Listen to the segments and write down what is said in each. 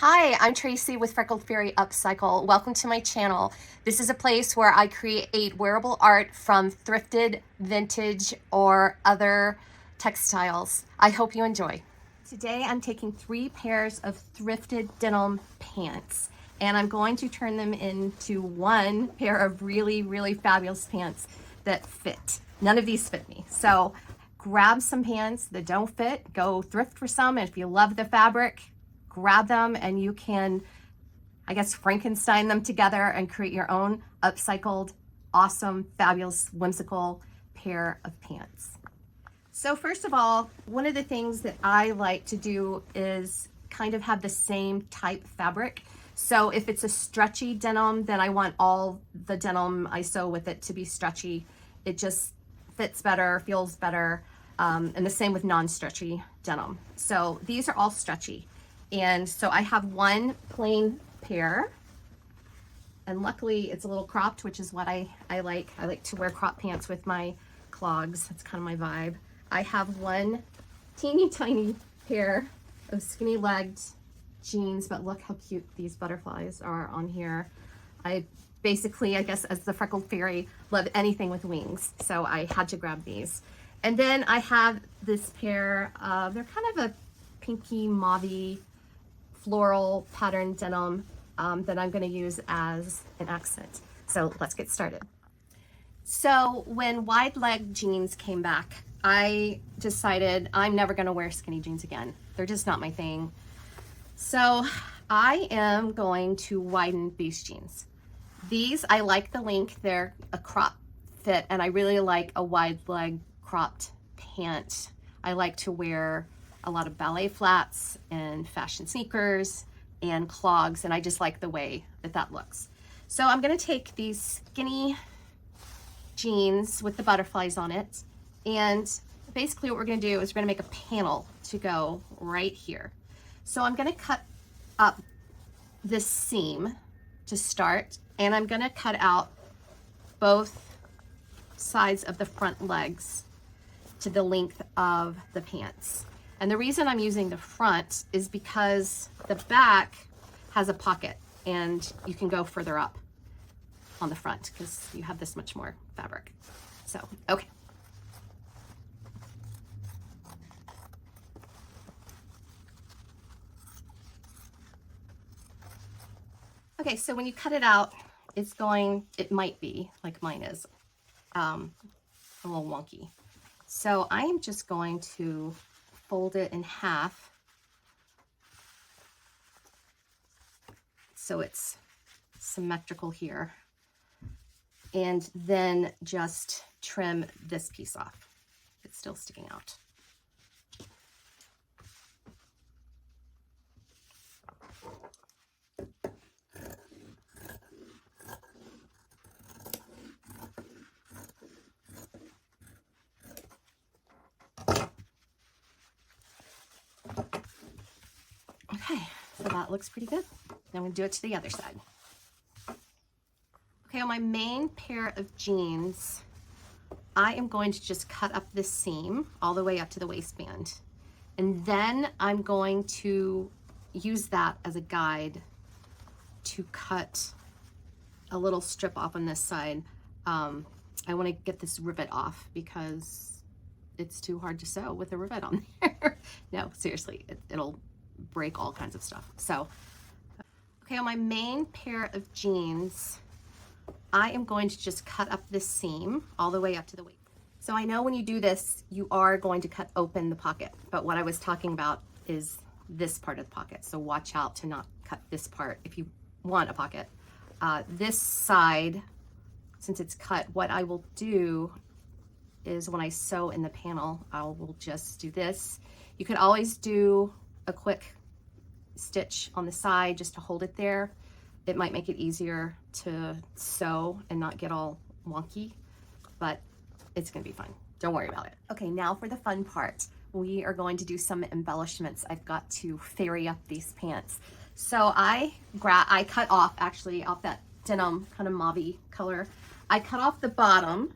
Hi, I'm Tracie with Freckled Fairy Upcycle. Welcome to my channel. This is a place where I create wearable art from thrifted, vintage, or other textiles. I hope you enjoy. Today I'm taking 3 pairs of thrifted denim pants and I'm going to turn them into 1 pair of really fabulous pants that fit. None of these fit me. So grab some pants that don't fit, go thrift for some, and if you love the fabric, grab them and you can, I guess, Frankenstein them together and create your own upcycled, awesome, fabulous, whimsical pair of pants. So first of all, one of the things that I like to do is kind of have the same type fabric. So if it's a stretchy denim, then I want all the denim I sew with it to be stretchy. It just fits better, feels better, and the same with non-stretchy denim. So these are all stretchy. And so I have 1 plain pair, and luckily it's a little cropped, which is what I like. I like to wear crop pants with my clogs. That's kind of my vibe. I have 1 teeny tiny pair of skinny legged jeans, but look how cute these butterflies are on here. I basically, I guess, as the Freckled Fairy, love anything with wings, so I had to grab these. And then I have this pair of, they're kind of a pinky mauvey floral pattern denim that I'm going to use as an accent. So let's get started. So when wide leg jeans came back, I decided I'm never going to wear skinny jeans again. They're just not my thing. So I am going to widen these jeans. These, I like the length. They're a crop fit, and I really like a wide leg cropped pant. I like to wear a lot of ballet flats and fashion sneakers and clogs, and I just like the way that that looks. So I'm going to take these skinny jeans with the butterflies on it, and basically what we're going to do is we're going to make a panel to go right here. So I'm going to cut up this seam to start, and I'm going to cut out both sides of the front legs to the length of the pants. And the reason I'm using the front is because the back has a pocket and you can go further up on the front because you have this much more fabric. So, okay. Okay, so when you cut it out, it might be, like mine is, a little wonky. So I am just going to fold it in half so it's symmetrical here, and then just trim this piece off. It's still sticking out. Okay, so that looks pretty good. Now I'm going to do it to the other side. Okay, on my main pair of jeans, I am going to just cut up this seam all the way up to the waistband. And then I'm going to use that as a guide to cut a little strip off on this side. I want to get this rivet off because it's too hard to sew with a rivet on there. No, seriously, it'll break all kinds of stuff. So, okay, on my main pair of jeans, I am going to just cut up this seam all the way up to the waist. So I know when you do this, you are going to cut open the pocket, but what I was talking about is this part of the pocket. So watch out to not cut this part if you want a pocket. This side, since it's cut, what I will do is when I sew in the panel, I will just do this. You could always do a quick stitch on the side just to hold it there. It might make it easier to sew and not get all wonky, but it's gonna be fun. Don't worry about it. Okay, now for the fun part. We are going to do some embellishments. I've got to fairy up these pants. So I cut off, actually, off that denim kind of mauvey color. I cut off the bottom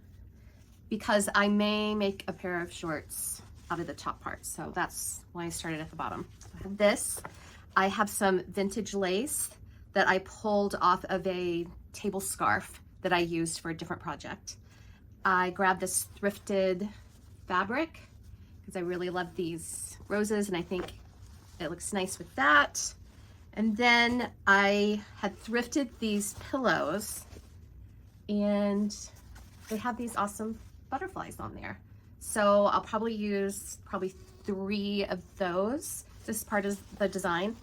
because I may make a pair of shorts out of the top part. So that's why I started at the bottom. So I have this. I have some vintage lace that I pulled off of a table scarf that I used for a different project. I grabbed this thrifted fabric because I really love these roses and I think it looks nice with that. And then I had thrifted these pillows and they have these awesome butterflies on there. So I'll probably use 3 of those. This part is the design,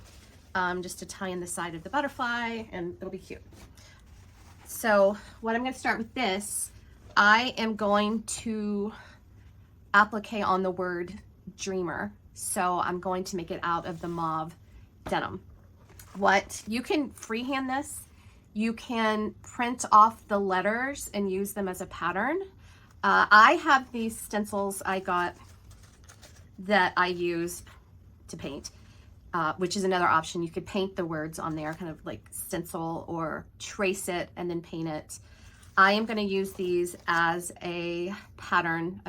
just to tie in the side of the butterfly, and it'll be cute. So what I'm going to start with this, I am going to applique on the word dreamer. So I'm going to make it out of the mauve denim. What you can freehand this, you can print off the letters and use them as a pattern. I have these stencils I got that I use to paint, which is another option. You could paint the words on there, kind of like stencil, or trace it and then paint it. I am going to use these as a pattern.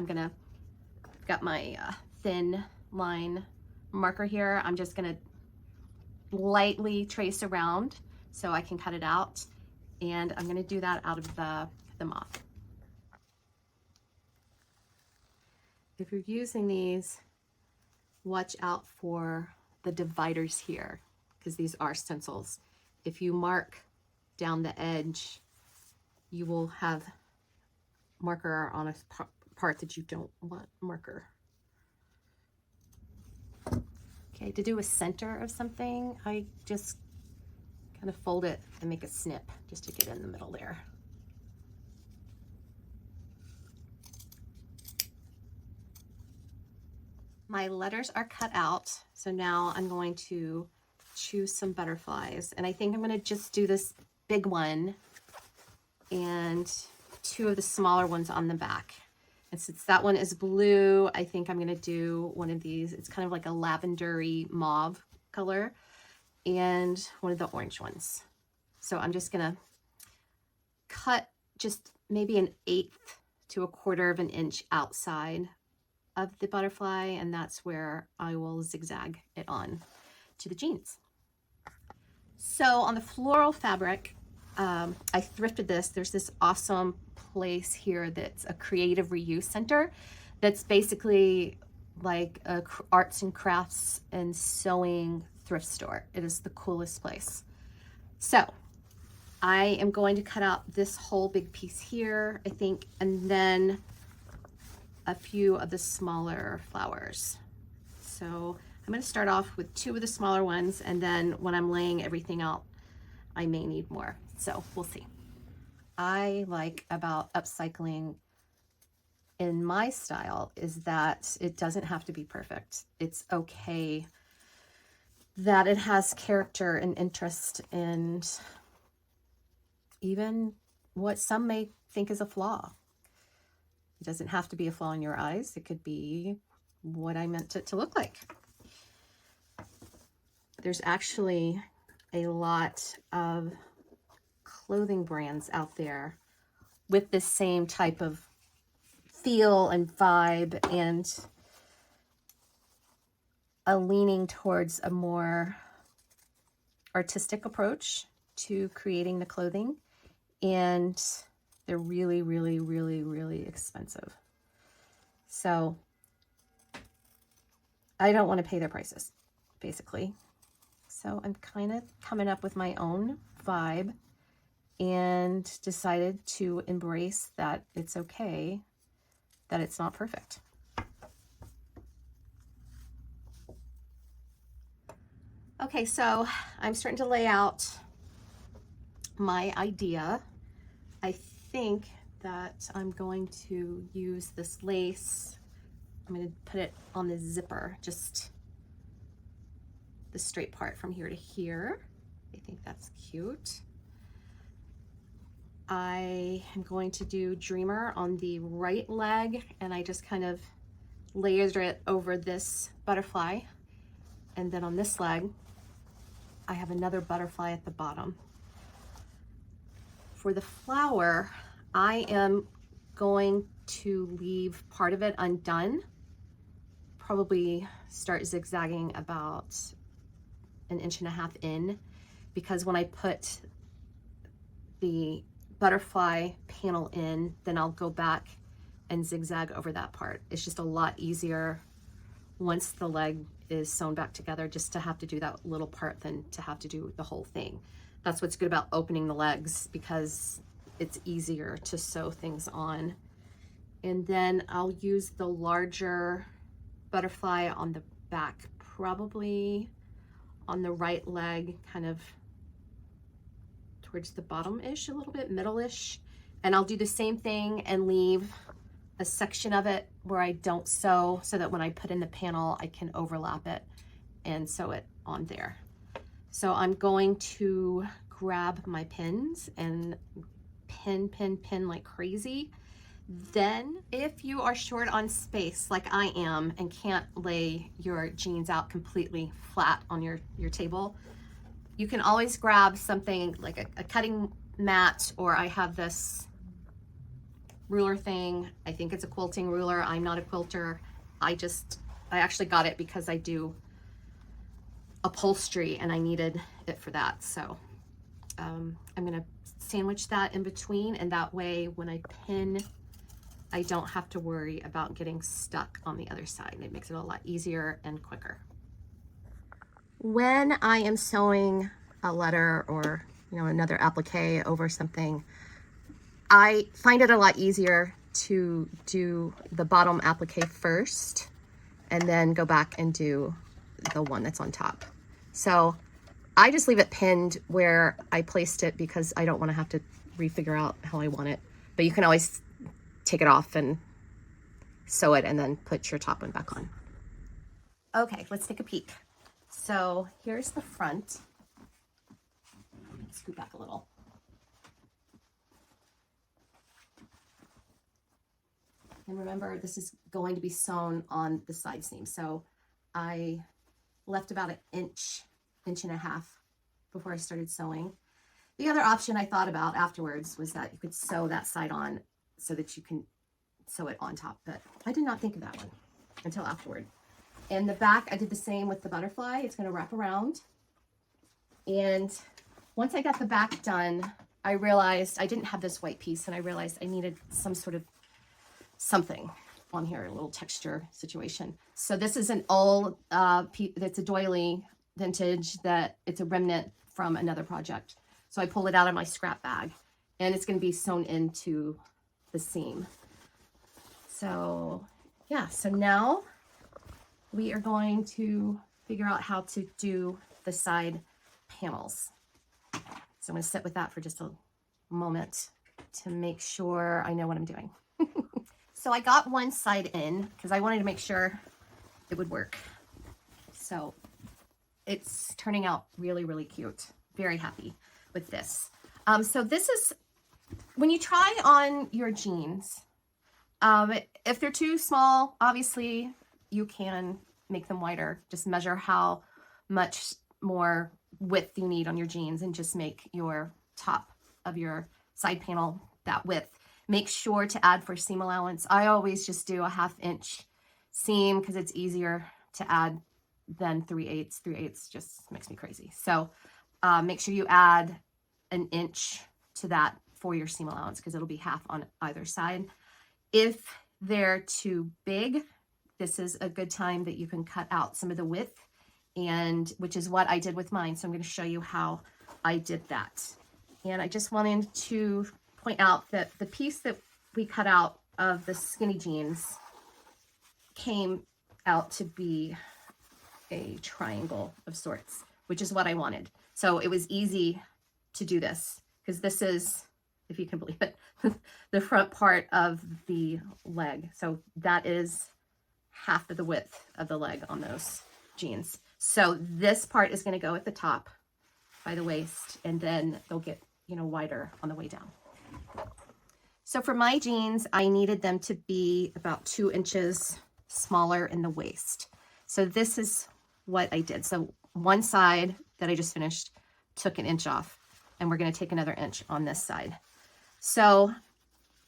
Got my thin line marker here. I'm just going to lightly trace around so I can cut it out, and I'm going to do that out of the mauve. If you're using these, watch out for the dividers here, because these are stencils. If you mark down the edge, you will have marker on a part that you don't want marker. Okay, to do a center of something, I just kind of fold it and make a snip just to get in the middle there. My letters are cut out, so now I'm going to choose some butterflies, and I think I'm going to just do this big one and 2 of the smaller ones on the back. And since that one is blue, I think I'm going to do one of these. It's kind of like a lavendery mauve color, and one of the orange ones. So I'm just going to cut just maybe 1/8 to 1/4 of an inch outside of the butterfly, and that's where I will zigzag it on to the jeans. So on the floral fabric, I thrifted this. There's this awesome place here that's a creative reuse center that's basically like a arts and crafts and sewing thrift store. It is the coolest place. So I am going to cut out this whole big piece here, I think, and then a few of the smaller flowers. So I'm going to start off with 2 of the smaller ones, and then when I'm laying everything out, I may need more. So we'll see. I like about upcycling in my style is that it doesn't have to be perfect. It's okay that it has character and interest, and even what some may think is a flaw. It doesn't have to be a flaw in your eyes. It could be what I meant it to look like. There's actually a lot of clothing brands out there with this same type of feel and vibe, and a leaning towards a more artistic approach to creating the clothing. And they're really, really, really, really expensive. So I don't want to pay their prices, basically. So I'm kind of coming up with my own vibe and decided to embrace that it's okay, that it's not perfect. Okay, so I'm starting to lay out my idea. I think that I'm going to use this lace. I'm going to put it on the zipper, just the straight part from here to here. I think that's cute. I am going to do Dreamer on the right leg, and I just kind of layered it over this butterfly. And then on this leg, I have another butterfly at the bottom. For the flower, I am going to leave part of it undone. Probably start zigzagging about an inch and a half in, because when I put the butterfly panel in, then I'll go back and zigzag over that part. It's just a lot easier once the leg is sewn back together, just to have to do that little part than to have to do the whole thing. That's what's good about opening the legs, because it's easier to sew things on. And then I'll use the larger butterfly on the back, probably on the right leg, kind of towards the bottom-ish, a little bit middle-ish. And I'll do the same thing and leave a section of it where I don't sew, so that when I put in the panel, I can overlap it and sew it on there. So I'm going to grab my pins and pin like crazy. Then if you are short on space like I am and can't lay your jeans out completely flat on your table, you can always grab something like a cutting mat, or I have this ruler thing. I think it's a quilting ruler. I'm not a quilter. I actually got it because I do upholstery and I needed it for that. So I'm gonna sandwich that in between, and that way when I pin, I don't have to worry about getting stuck on the other side. It makes it a lot easier and quicker. When I am sewing a letter or another applique over something, I find it a lot easier to do the bottom applique first and then go back and do the one that's on top. So I just leave it pinned where I placed it because I don't want to have to refigure out how I want it. But you can always take it off and sew it and then put your top one back on. Okay, let's take a peek. So here's the front. Scoot back a little. And remember, this is going to be sewn on the side seam. So I left about an inch and a half before I started sewing. The other option I thought about afterwards was that you could sew that side on so that you can sew it on top, but I did not think of that one until afterward. And the back, I did the same with the butterfly. It's going to wrap around. And once I got the back done, I realized I didn't have this white piece, and I realized I needed some sort of something on here, a little texture situation. So this is an old, it's a doily vintage that it's a remnant from another project. So I pulled it out of my scrap bag, and it's going to be sewn into the seam. So yeah, so now we are going to figure out how to do the side panels. So I'm going to sit with that for just a moment to make sure I know what I'm doing. So I got one side in because I wanted to make sure it would work. So it's turning out really, really cute. Very happy with this. So this is, when you try on your jeans, if they're too small, obviously you can make them wider. Just measure how much more width you need on your jeans and just make your top of your side panel that width. Make sure to add for seam allowance. I always just do a 1/2 inch seam because it's easier to add than 3/8. 3/8 just makes me crazy. So make sure you add an inch to that for your seam allowance because it'll be 1/2 on either side. If they're too big, this is a good time that you can cut out some of the width, and which is what I did with mine. So I'm going to show you how I did that. And I just wanted to point out that the piece that we cut out of the skinny jeans came out to be a triangle of sorts, which is what I wanted. So it was easy to do this because this is, if you can believe it, the front part of the leg. So that is 1/2 of the width of the leg on those jeans. So this part is going to go at the top by the waist, and then they'll get, wider on the way down. So for my jeans, I needed them to be about 2 inches smaller in the waist. So this is what I did. So one side that I just finished took an inch off, and we're going to take another inch on this side. So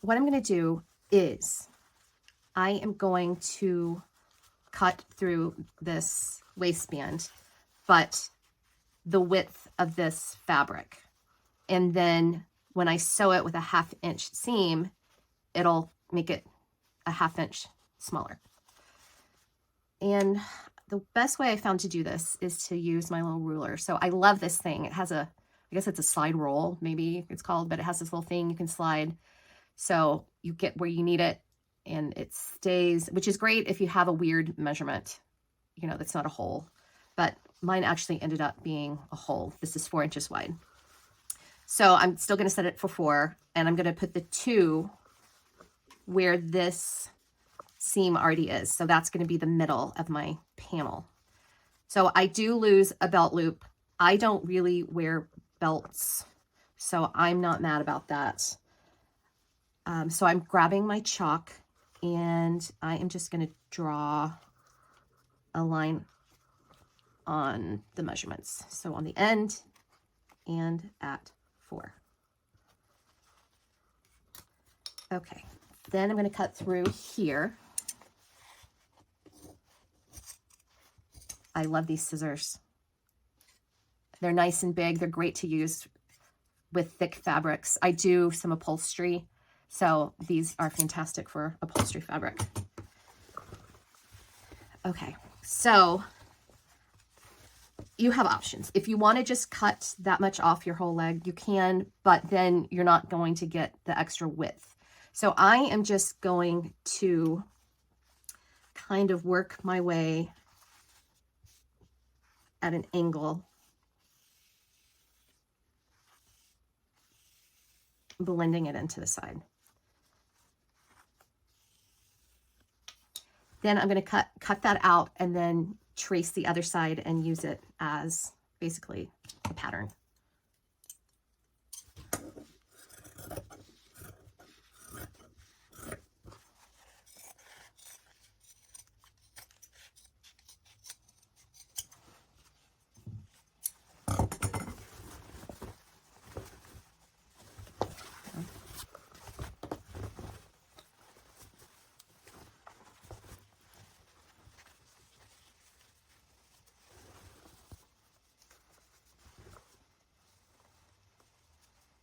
what I'm going to do is I am going to cut through this waistband, but the width of this fabric. And then when I sew it with a 1/2 inch seam, it'll make it a 1/2 inch smaller. And the best way I found to do this is to use my little ruler. So I love this thing. It has a, I guess it's a slide roll, maybe it's called, but it has this little thing you can slide. So you get where you need it and it stays, which is great if you have a weird measurement, you know, that's not a hole. But mine actually ended up being a hole. This is 4 inches wide. So I'm still going to set it for 4, and I'm going to put the 2 where this seam already is. So that's going to be the middle of my panel. So I do lose a belt loop. I don't really wear belts, so I'm not mad about that. So I'm grabbing my chalk and I am just going to draw a line on the measurements. So on the end and at 4. Okay, then I'm going to cut through here. I love these scissors. They're nice and big. They're great to use with thick fabrics. I do some upholstery, so these are fantastic for upholstery fabric. Okay, so you have options. If you want to just cut that much off your whole leg, you can, but then you're not going to get the extra width. So I am just going to kind of work my way at an angle, blending it into the side. Then I'm going to cut that out and then trace the other side and use it as basically a pattern.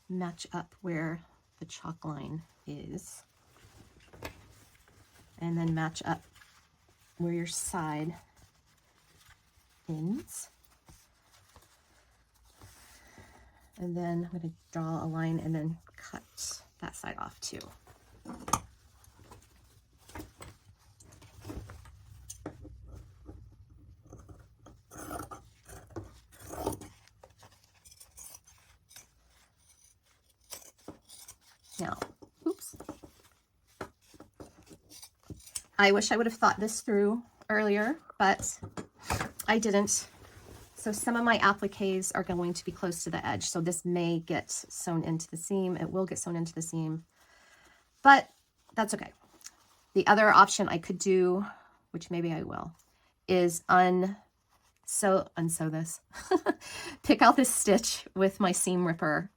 Match up where the chalk line is, and then match up where your side ends. And then I'm going to draw a line and then cut that side off too. Now, oops. I wish I would have thought this through earlier, but I didn't. So some of my appliques are going to be close to the edge. So this may get sewn into the seam. It will get sewn into the seam, but that's okay. The other option I could do, which maybe I will, is unsew this. Pick out this stitch with my seam ripper,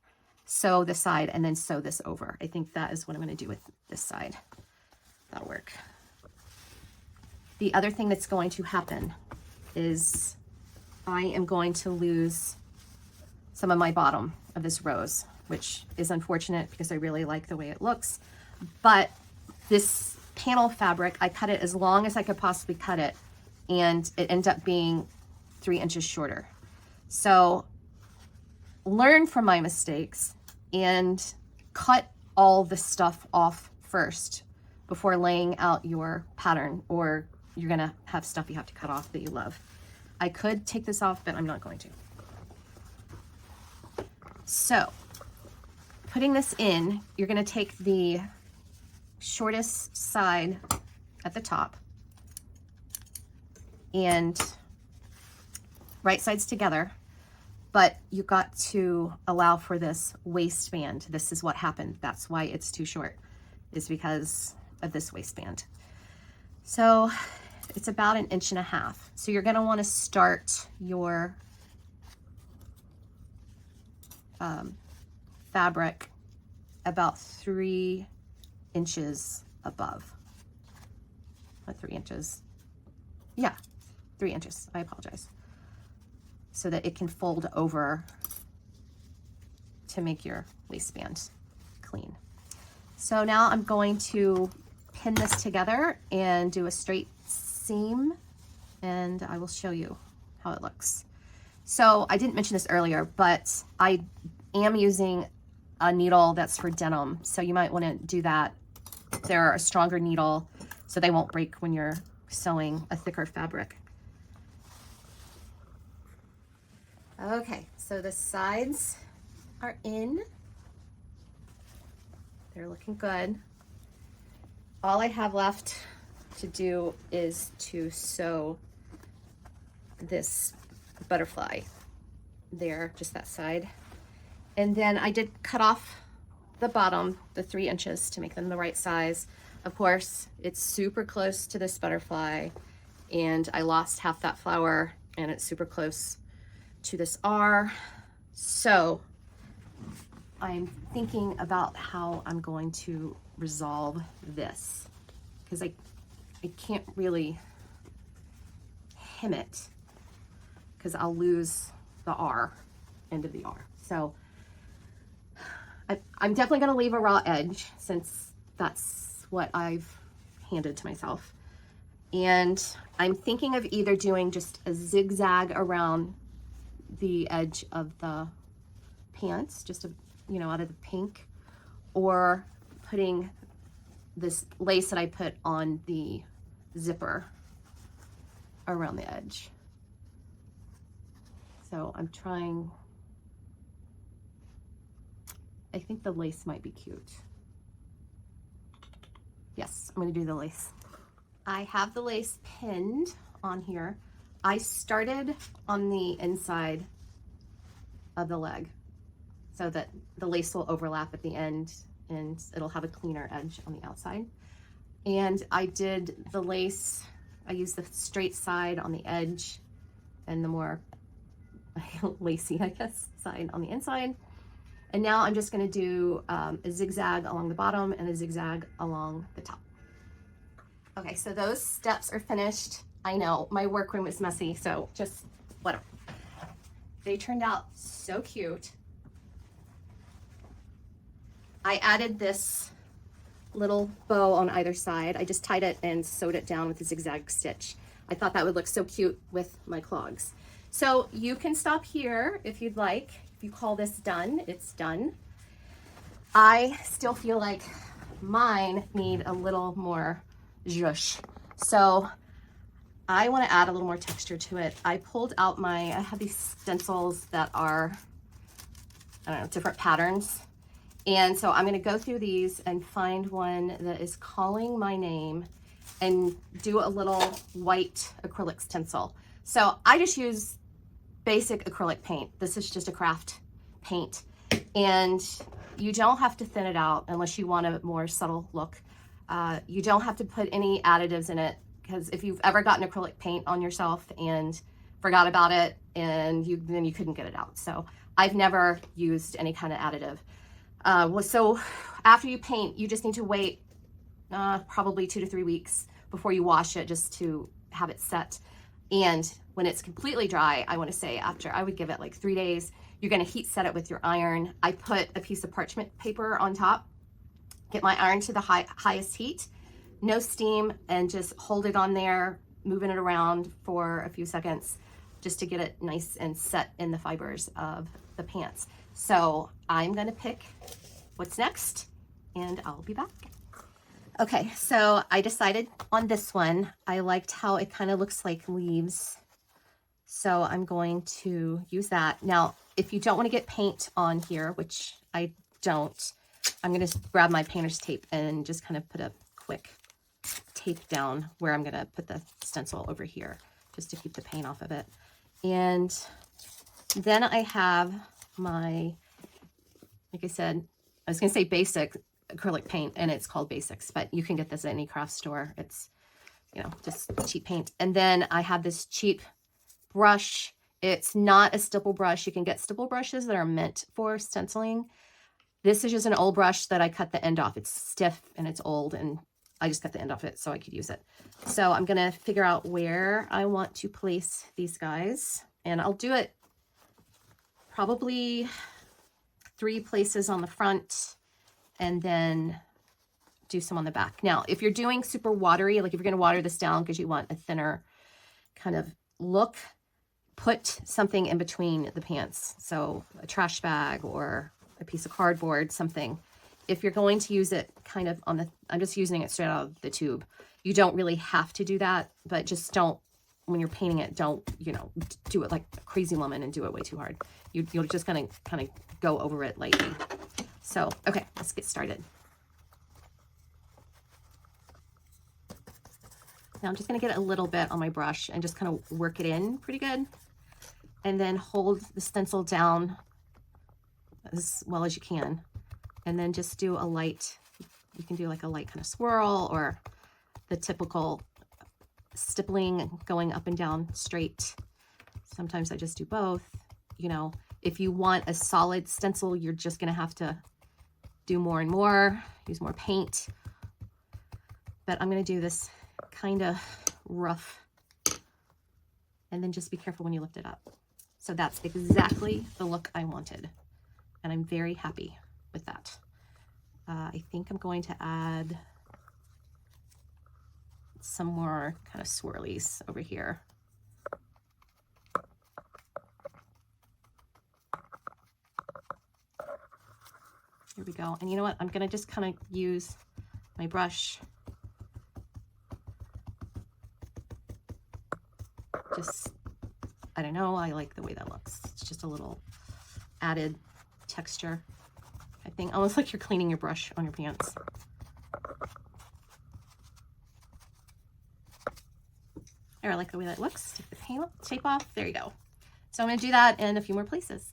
sew the side, and then sew this over. I think that is what I'm going to do with this side. That'll work. The other thing that's going to happen is I am going to lose some of my bottom of this rose, which is unfortunate because I really like the way it looks. But this panel fabric, I cut it as long as I could possibly cut it, and it ended up being 3 inches shorter. So learn from my mistakes and cut all the stuff off first before laying out your pattern, or you're gonna have stuff you have to cut off that you love. I could take this off, but I'm not going to. So putting this in, you're gonna take the shortest side at the top and right sides together, but you got to allow for this waistband. This is what happened. That's why it's too short, is because of this waistband. So it's about 1.5 inches. So you're gonna wanna start your fabric about 3 inches above. What, 3 inches? Yeah, 3 inches, I apologize. so that it can fold over to make your waistband clean. So now I'm going to pin this together and do a straight seam, and I will show you how it looks. So I didn't mention this earlier, but I am using a needle that's for denim, so you might want to do that. They're a stronger needle, so they won't break when you're sewing a thicker fabric. Okay, so the sides are in. They're looking good. All I have left to do is to sew this butterfly there, just that side. And then I did cut off the bottom, the 3 inches, to make them the right size. Of course, it's super close to this butterfly, and I lost half that flower, and it's super close to this R. So I'm thinking about how I'm going to resolve this, because I can't really hem it because I'll lose the R, end of the R. So I'm definitely going to leave a raw edge, since that's what I've handed to myself. And I'm thinking of either doing just a zigzag around the edge of the pants, just out of the pink, or putting this lace that I put on the zipper around the edge. So I'm trying, I think the lace might be cute. Yes, I'm gonna do the lace. I have the lace pinned on here. I started on the inside of the leg so that the lace will overlap at the end and it'll have a cleaner edge on the outside. And I did the lace, I used the straight side on the edge and the more lacy, I guess, side on the inside. And now I'm just gonna do a zigzag along the bottom and a zigzag along the top. Okay, so those steps are finished. I know, my workroom is messy, so just whatever. They turned out so cute. I added this little bow on either side. I just tied it and sewed it down with a zigzag stitch. I thought that would look so cute with my clogs. So you can stop here if you'd like. If you call this done, it's done. I still feel like mine need a little more zhuzh. So I want to add a little more texture to it. I pulled out I have these stencils that are, I don't know, different patterns. And so I'm going to go through these and find one that is calling my name and do a little white acrylic stencil. So I just use basic acrylic paint. This is just a craft paint. And you don't have to thin it out unless you want a more subtle look. You don't have to put any additives in it, because if you've ever gotten acrylic paint on yourself and forgot about it and then you couldn't get it out. So I've never used any kind of additive. So after you paint, you just need to wait probably 2 to 3 weeks before you wash it, just to have it set. And when it's completely dry, I want to say after, I would give it like 3 days, you're going to heat set it with your iron. I put a piece of parchment paper on top, get my iron to the highest heat, no steam, and just hold it on there, moving it around for a few seconds just to get it nice and set in the fibers of the pants. So I'm going to pick what's next and I'll be back. Okay, so I decided on this one. I liked how it kind of looks like leaves. So I'm going to use that. Now, if you don't want to get paint on here, which I don't, I'm going to grab my painter's tape and just kind of put a quick tape down where I'm going to put the stencil over here, just to keep the paint off of it. And then I have my, like I said, I was going to say basic acrylic paint, and it's called Basics, but you can get this at any craft store. It's, just cheap paint. And then I have this cheap brush. It's not a stipple brush. You can get stipple brushes that are meant for stenciling. This is just an old brush that I cut the end off. It's stiff and it's old, and I just cut the end off it so I could use it. So I'm going to figure out where I want to place these guys, and I'll do it probably 3 places on the front and then do some on the back. Now, if you're doing super watery, like if you're going to water this down because you want a thinner kind of look, put something in between the pants. So a trash bag or a piece of cardboard, something. If you're going to use it kind of on the, I'm just using it straight out of the tube. You don't really have to do that, but just don't, when you're painting it, don't, you know, do it like a crazy woman and do it way too hard. You're just gonna kind of go over it lightly. So, okay, let's get started. Now I'm just gonna get a little bit on my brush and just kind of work it in pretty good. And then hold the stencil down as well as you can. And then just do a light, you can do like a light kind of swirl or the typical stippling going up and down straight. Sometimes I just do both. You know, if you want a solid stencil, you're just gonna have to do more and more, use more paint. But I'm gonna do this kind of rough, and then just be careful when you lift it up. So that's exactly the look I wanted, and I'm very happy with that. I think I'm going to add some more kind of swirlies over here. Here we go. And you know what? I'm gonna just kind of use my brush. Just, I don't know, I like the way that looks. It's just a little added texture. I think almost like you're cleaning your brush on your pants. There, I like the way that looks. Take the paint tape off. There you go. So I'm going to do that in a few more places.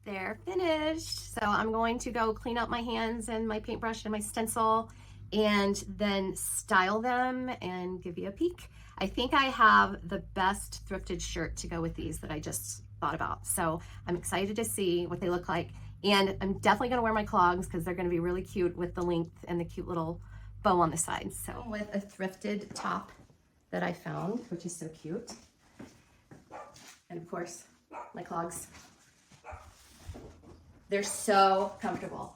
They're finished. So I'm going to go clean up my hands and my paintbrush and my stencil and then style them and give you a peek. I think I have the best thrifted shirt to go with these that I just thought about. So I'm excited to see what they look like. And I'm definitely going to wear my clogs because they're going to be really cute with the length and the cute little bow on the side. So with a thrifted top that I found, which is so cute. And of course, my clogs. They're so comfortable.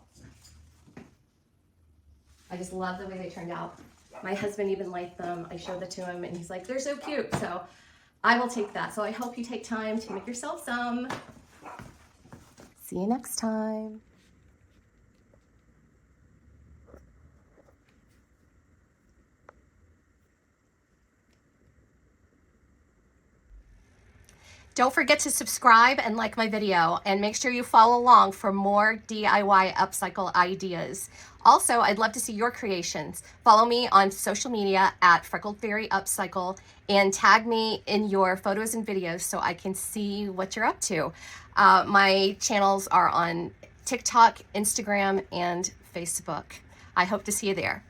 I just love the way they turned out. My husband even liked them. I showed it to him and he's like, they're so cute. So I will take that. So I hope you take time to make yourself some. See you next time. Don't forget to subscribe and like my video, and make sure you follow along for more DIY upcycle ideas. Also, I'd love to see your creations. Follow me on social media at Freckled Fairy Upcycle and tag me in your photos and videos so I can see what you're up to. My channels are on TikTok, Instagram, and Facebook. I hope to see you there.